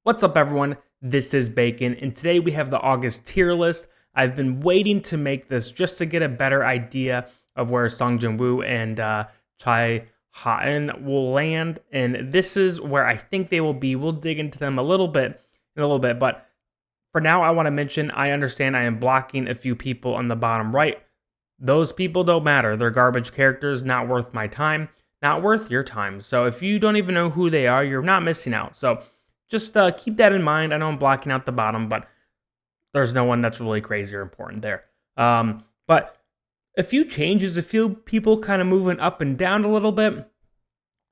What's up, everyone? This is Bacon, and today we have the August tier list. I've been waiting to make this just to get a better idea of where Song Jin-woo and Chai Ha-eun will land, and this is where I think they will be. We'll dig into them a little bit, but for now, I want to mention I understand I am blocking a few people on the bottom right. Those people don't matter. They're garbage characters, not worth my time, not worth your time. So if you don't even know who they are, you're not missing out. So just keep that in mind. I know I'm blocking out the bottom, but there's no one that's really crazy or important there. But a few changes, a few people kind of moving up and down a little bit.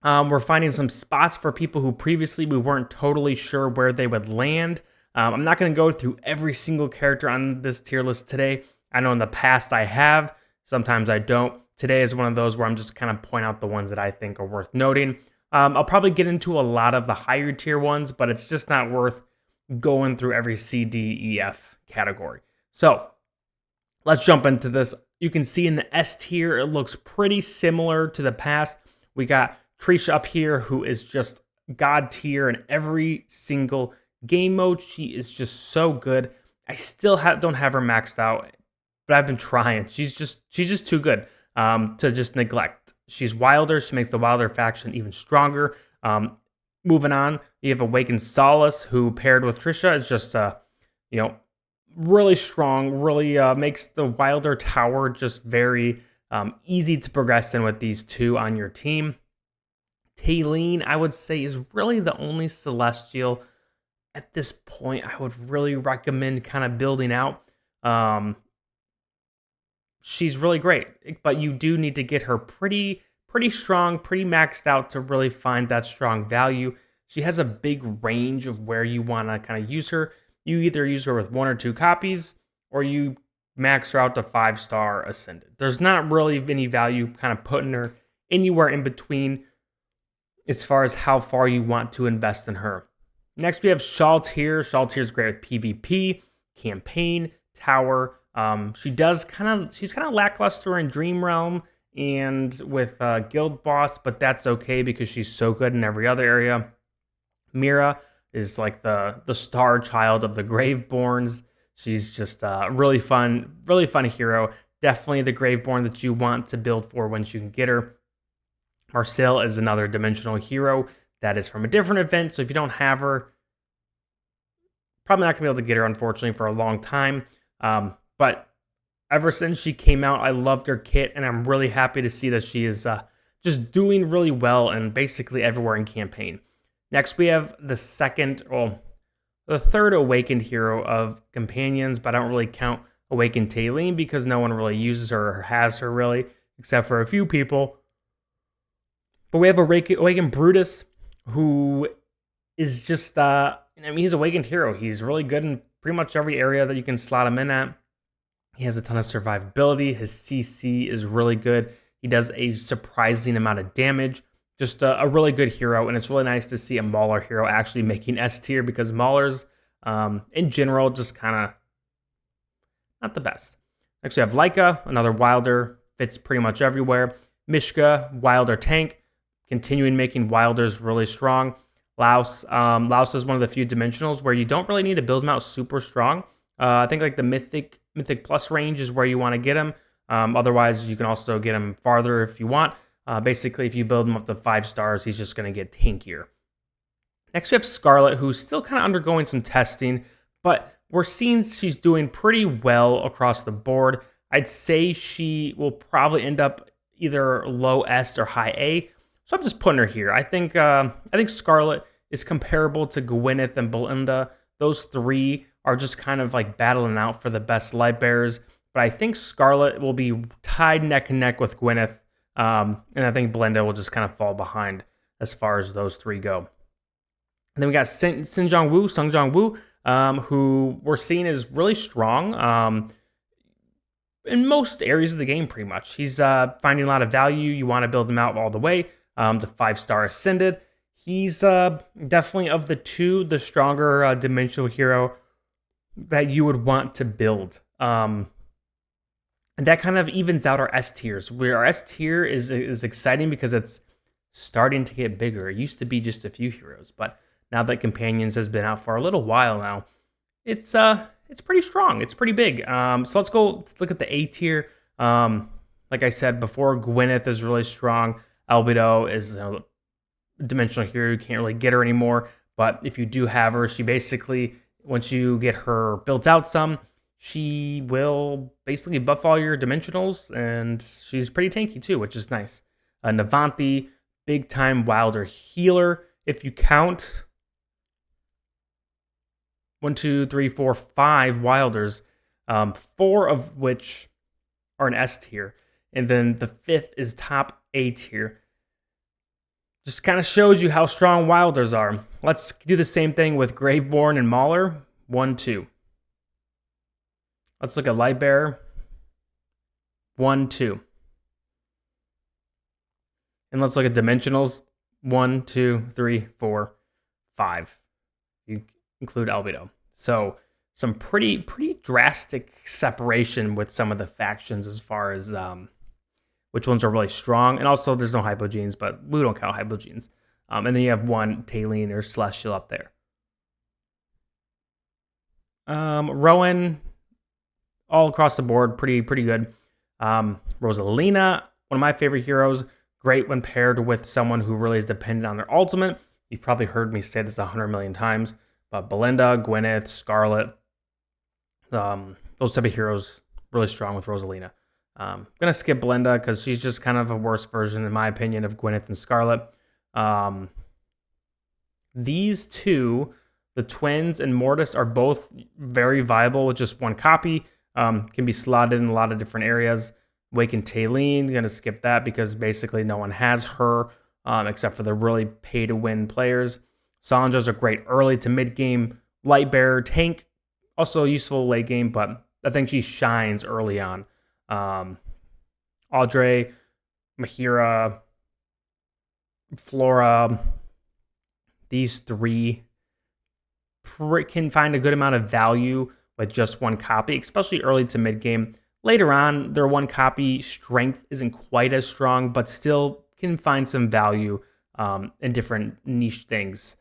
We're finding some spots for people who previously we weren't totally sure where they would land. I'm not going to go through every single character on this tier list today. I know in the past I have. Sometimes I don't. Today is one of those where I'm just kind of point out the ones that I think are worth noting. I'll probably get into a lot of the higher tier ones, but it's just not worth going through every C, D, E, F category. So let's jump into this. You can see in the S tier, it looks pretty similar to the past. We got Trisha up here, who is just God tier in every single game mode. She is just so good. I still don't have her maxed out, but I've been trying. She's just too good to just neglect. She's Wilder. She makes the Wilder faction even stronger. Moving on, you have Awakened Solace, who paired with Trisha is just, really strong. Really makes the Wilder Tower just very easy to progress in with these two on your team. Taylene, I would say, is really the only Celestial at this point I would really recommend kind of building out. She's really great, but you do need to get her pretty strong, pretty maxed out to really find that strong value. She has a big range of where you want to kind of use her. You either use her with 1 or 2 copies, or you max her out to 5-star Ascended. There's not really any value kind of putting her anywhere in between as far as how far you want to invest in her. Next, we have Shaltir. Shaltir is great with PvP, campaign, tower. She's kind of lackluster in Dream Realm and with Guild Boss, but that's okay because she's so good in every other area. Mira is like the star child of the Graveborns. She's just a really fun hero. Definitely the Graveborn that you want to build for once you can get her. Marcel is another dimensional hero that is from a different event, so if you don't have her, probably not going to be able to get her, unfortunately, for a long time. But ever since she came out, I loved her kit, and I'm really happy to see that she is just doing really well and basically everywhere in campaign. Next, we have the third awakened hero of companions, but I don't really count Awakened Taylene because no one really uses her or has her really, except for a few people. But we have Awakened Brutus, who is just, he's Awakened hero. He's really good in pretty much every area that you can slot him in at. He has a ton of survivability. His CC is really good. He does a surprising amount of damage. Just a really good hero, and it's really nice to see a Mauler hero actually making S tier because Maulers, in general, just kind of not the best. Next, we have Laika, another Wilder, fits pretty much everywhere. Mishka, Wilder tank, continuing making Wilders really strong. Laos is one of the few dimensionals where you don't really need to build them out super strong. I think like the Mythic Plus range is where you want to get him. Otherwise, you can also get him farther if you want. Basically, if you build him up to 5 stars, he's just going to get tankier. Next, we have Scarlet, who's still kind of undergoing some testing, but we're seeing she's doing pretty well across the board. I'd say she will probably end up either low S or high A. So I'm just putting her here. I think Scarlet is comparable to Gwyneth and Belinda. Those three are just kind of like battling out for the best light bearers. But I think Scarlet will be tied neck and neck with Gwyneth. And I think Belinda will just kind of fall behind as far as those three go. And then we got Sung Jong-woo, who we're seeing is really strong in most areas of the game pretty much. He's finding a lot of value. You want to build him out all the way to 5-star Ascended. He's definitely of the two, the stronger dimensional hero that you would want to build. And that kind of evens out our S tiers. Where our S tier is exciting because it's starting to get bigger. It used to be just a few heroes, but now that Companions has been out for a little while now. It's pretty strong. It's pretty big. So let's go look at the A tier. Like I said before, Gwyneth is really strong. Albedo is a dimensional hero. You can't really get her anymore. But if you do have her, she basically, once you get her built out some, she will basically buff all your dimensionals, and she's pretty tanky too, which is nice. Navanthi, big time wilder healer. If you count 1, 2, 3, 4, 5 wilders, 4 of which are an S tier, and then the 5th is top A tier. Just kind of shows you how strong wilders are. Let's do the same thing with Graveborn and Mauler. 1, 2. Let's look at Lightbearer. 1, 2. And let's look at Dimensionals. 1, 2, 3, 4, 5. You include Albedo. So some pretty drastic separation with some of the factions as far as which ones are really strong. And also there's no Hypogenes, but we don't count Hypogenes. And then you have one Taline or Celestial up there. Rowan, all across the board, pretty good. Rosalina, one of my favorite heroes, great when paired with someone who really is dependent on their ultimate. You've probably heard me say this 100 million times, but Belinda, Gwyneth, Scarlet, those type of heroes, really strong with Rosalina. I'm going to skip Belinda because she's just kind of a worse version, in my opinion, of Gwyneth and Scarlet. These two, the twins and Mortis, are both very viable with just one copy. Can be slotted in a lot of different areas. Wake and Taline, going to skip that because basically no one has her except for the really pay-to-win players. Sandra's a great early to mid-game Lightbearer tank. Also useful late game, but I think she shines early on. Audrey, Mahira, Flora, these three can find a good amount of value with just one copy, especially early to mid game. Later on, their one copy strength isn't quite as strong, but still can find some value in different niche things.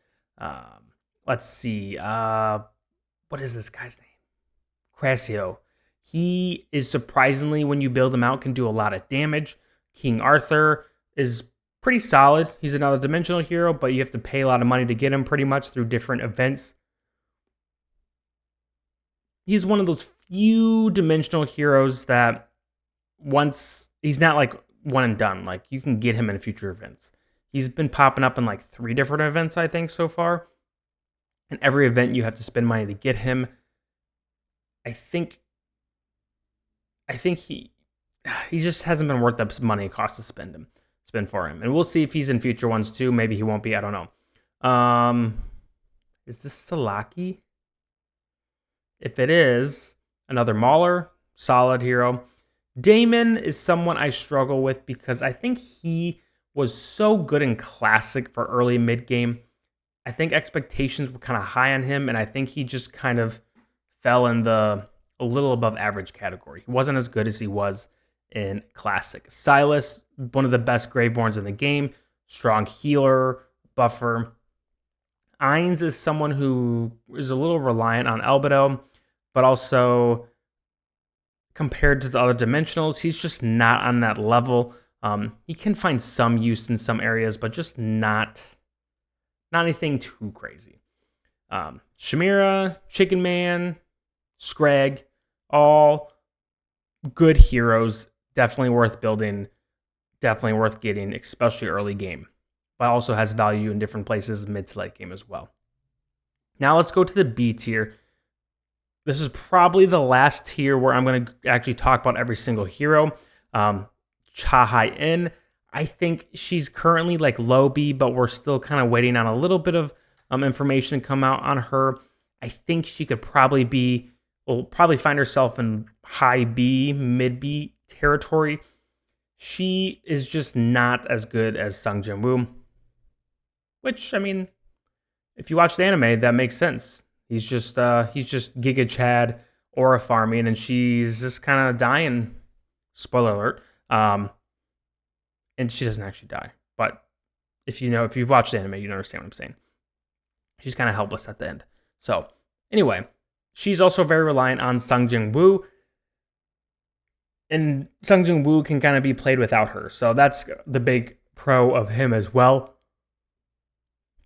Let's see. What is this guy's name? Crassio. He is surprisingly, when you build him out, can do a lot of damage. King Arthur is pretty solid. He's another dimensional hero, but you have to pay a lot of money to get him pretty much through different events. He's one of those few dimensional heroes that once he's not like one and done. Like you can get him in future events. He's been popping up in like 3 different events, I think, so far. And every event you have to spend money to get him. I think he just hasn't been worth the money it costs to spend for him. And we'll see if he's in future ones too. Maybe he won't be. I don't know. Is this Salaki? If it is, another Mauler, solid hero. Damon is someone I struggle with because I think he was so good in Classic for early mid-game. I think expectations were kind of high on him, and I think he just kind of fell in the a little above average category. He wasn't as good as he was in Classic. Silas, one of the best Graveborns in the game, strong healer, buffer. Ainz is someone who is a little reliant on Albedo, but also compared to the other dimensionals, he's just not on that level. He can find some use in some areas, but just not anything too crazy. Shamira, Chicken Man, Scrag, all good heroes, definitely worth building, definitely worth getting, especially early game, but also has value in different places mid to late game as well. Now let's go to the B tier. This is probably the last tier where I'm going to actually talk about every single hero. Chahai In, I think she's currently like low B, but we're still kind of waiting on a little bit of information to come out on her. I think she could probably find herself in high B, mid B territory. She is just not as good as Sung Jin Woo, which, I mean, if you watch the anime, that makes sense. He's just Giga Chad aura farming, and she's just kind of dying. Spoiler alert. And she doesn't actually die. But if you've watched the anime, you understand what I'm saying. she's kind of helpless at the end. So anyway, she's also very reliant on Sung Jin Woo, and Sung Jin Woo can kind of be played without her. So that's the big pro of him as well.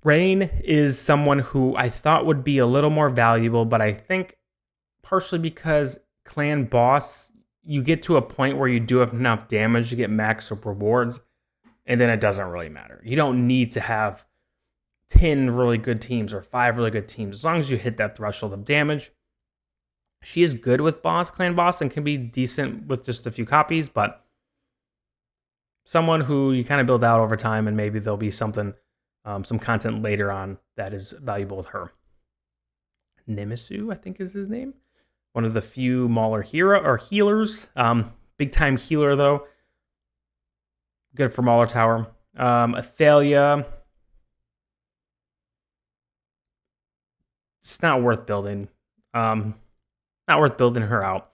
Rain is someone who I thought would be a little more valuable, but I think partially because clan boss, you get to a point where you do have enough damage to get max rewards, and then it doesn't really matter. You don't need to have 10 really good teams or 5 really good teams. As long as you hit that threshold of damage. She is good with clan boss, and can be decent with just a few copies, but someone who you kind of build out over time, and maybe there'll be something, some content later on that is valuable with her. Nemisu, I think is his name. One of the few Mauler healers. Big time healer though. Good for Mauler Tower. Athalia. It's not worth building. Not worth building her out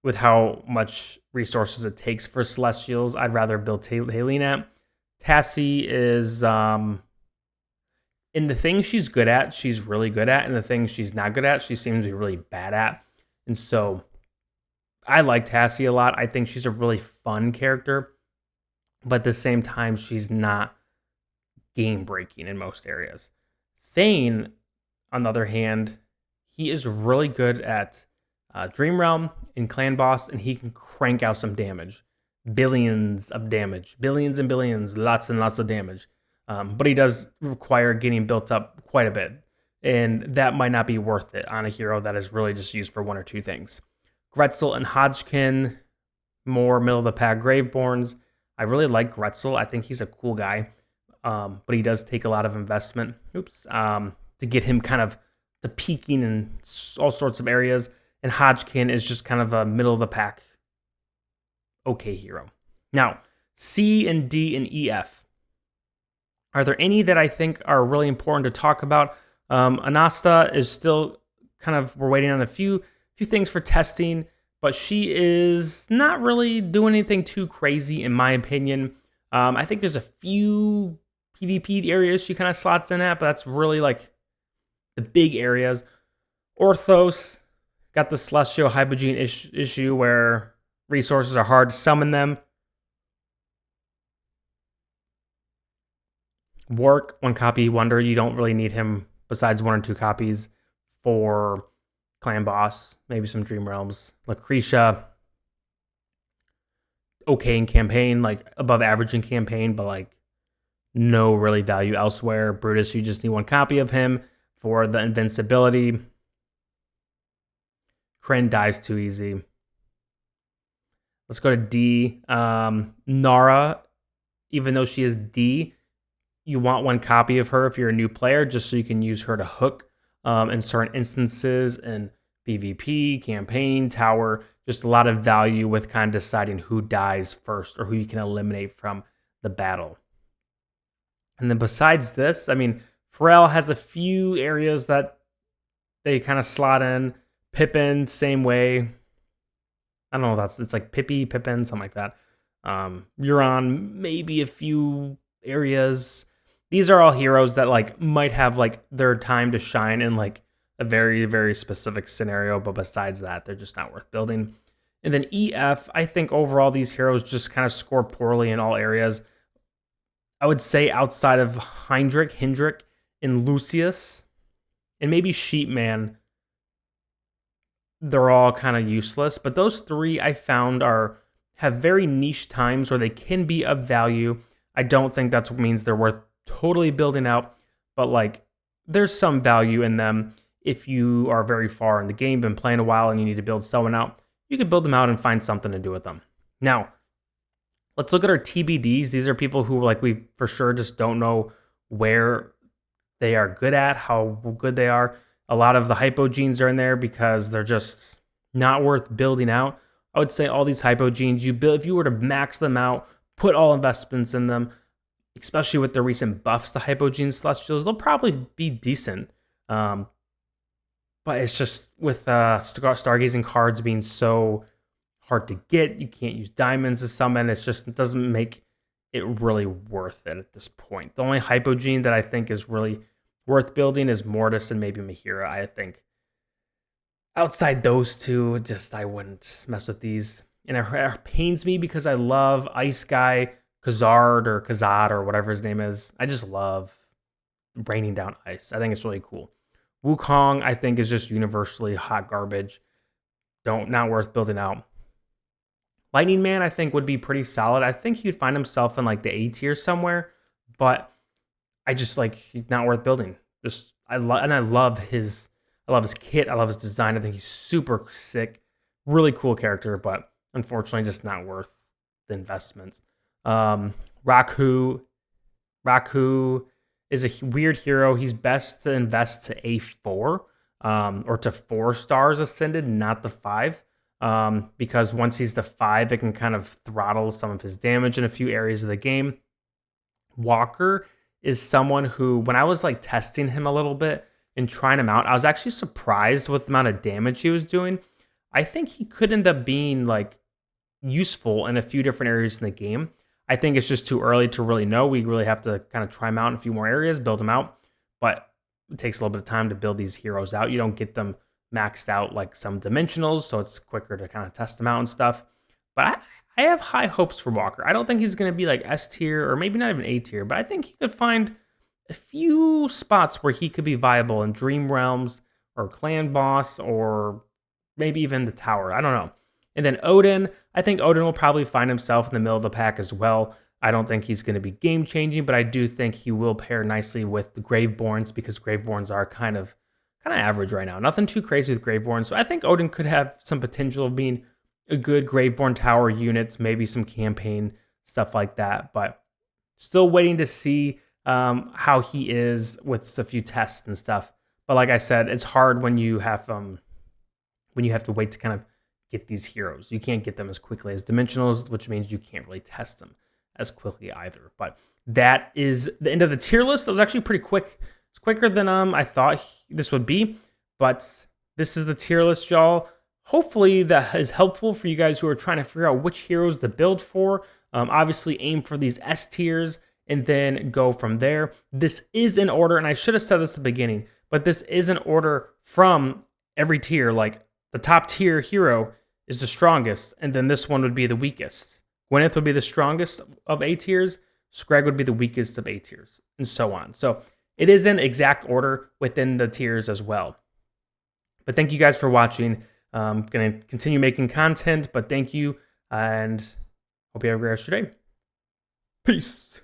with how much resources it takes for Celestials. I'd rather build Helena. Tassie is, in the things she's good at, she's really good at. And the things she's not good at, she seems to be really bad at. And so I like Tassie a lot. I think she's a really fun character. But at the same time, she's not game-breaking in most areas. Thane, on the other hand, he is really good at Dream Realm and Clan Boss, and he can crank out some damage. Billions of damage. Billions and billions. Lots and lots of damage. But he does require getting built up quite a bit. And that might not be worth it on a hero that is really just used for one or two things. Gretzel and Hodgkin, more middle-of-the-pack Graveborns. I really like Gretzel. I think he's a cool guy. But he does take a lot of investment. To get him kind of to peaking in all sorts of areas. And Hodgkin is just kind of a middle-of-the-pack okay hero. Now, C and D and EF. Are there any that I think are really important to talk about? Anasta is still kind of, we're waiting on a few things for testing, but she is not really doing anything too crazy in my opinion. I think there's a few PvP areas she kind of slots in at, but that's really like the big areas. Orthos got the Celestial Hypogene issue where resources are hard to summon them. Wark, 1 copy wonder. You don't really need him besides 1 or 2 copies for Clan Boss. Maybe some Dream Realms. Lucretia, okay in campaign, like above average in campaign, but like no really value elsewhere. Brutus, you just need 1 copy of him for the invincibility. Kryn dies too easy. Let's go to D. Nara, even though she is D, you want 1 copy of her if you're a new player, just so you can use her to hook in certain instances in PvP, campaign, tower. Just a lot of value with kind of deciding who dies first or who you can eliminate from the battle. And then besides this, I mean, Pharrell has a few areas that they kind of slot in. Pippin, same way. I don't know, it's like Pippin, something like that. Euron, maybe a few areas. These are all heroes that like might have like their time to shine in like a very, very specific scenario, but besides that, they're just not worth building. And then EF, I think overall these heroes just kind of score poorly in all areas. I would say outside of Hendrik, and Lucius, and maybe Sheepman, they're all kind of useless. But those 3 I found have very niche times where they can be of value. I don't think that means they're worth totally building out, but like there's some value in them. If you are very far in the game, been playing a while, and you need to build someone out, you can build them out and find something to do with them. Now, let's look at our TBDs. These are people who like we for sure just don't know where they are good at, how good they are. A lot of the hypogenes are in there because they're just not worth building out. I would say all these hypogenes, if you were to max them out, put all investments in them, especially with the recent buffs to hypogene celestials, they'll probably be decent. But it's just with stargazing cards being so hard to get, you can't use diamonds to summon. It doesn't make it really worth it at this point. The only hypogene that I think is really worth building is Mortis and maybe Mahira, I think. Outside those two, just I wouldn't mess with these. And it pains me because I love Ice Guy, Kazard or whatever his name is. I just love raining down ice. I think it's really cool. Wukong, I think, is just universally hot garbage. Not worth building out. Lightning Man, I think, would be pretty solid. I think he'd find himself in like the A tier somewhere, but I just like he's not worth building. I love his kit. I love his design. I think he's super sick, really cool character, but unfortunately, just not worth the investments. Raku is a weird hero. He's best to invest to A4 or to 4 stars ascended, not the 5. Because once he's the 5, it can kind of throttle some of his damage in a few areas of the game. Walker is someone who, when I was like testing him a little bit and trying him out, I was actually surprised with the amount of damage he was doing. I think he could end up being like useful in a few different areas in the game. I think it's just too early to really know. We really have to kind of try him out in a few more areas, build him out. But it takes a little bit of time to build these heroes out. You don't get them maxed out like some dimensionals, so it's quicker to kind of test them out and stuff. But I have high hopes for Walker. I don't think he's going to be like S tier or maybe not even A tier, but I think he could find a few spots where he could be viable in Dream Realms or Clan Boss or maybe even the Tower. I don't know. And then Odin, I think Odin will probably find himself in the middle of the pack as well. I don't think he's going to be game changing, but I do think he will pair nicely with the Graveborns because Graveborns are kind of average right now. Nothing too crazy with Graveborn. So I think Odin could have some potential of being a good Graveborn tower unit, maybe some campaign, stuff like that. But still waiting to see how he is with a few tests and stuff. But like I said, it's hard when you have to wait to kind of get these heroes. You can't get them as quickly as Dimensionals, which means you can't really test them as quickly either. But that is the end of the tier list. That was actually pretty quick. It's quicker than I thought this would be, but this is the tier list, y'all. Hopefully that is helpful for you guys who are trying to figure out which heroes to build for. Obviously, aim for these S tiers and then go from there. This is in order, and I should have said this at the beginning, but this is in order from every tier. Like the top tier hero is the strongest, and then this one would be the weakest. Gwyneth would be the strongest of A tiers. Scrag would be the weakest of A tiers, and so on. So it is in exact order within the tiers as well. But thank you guys for watching. I'm going to continue making content, but thank you, and hope you have a great rest of your day. Peace.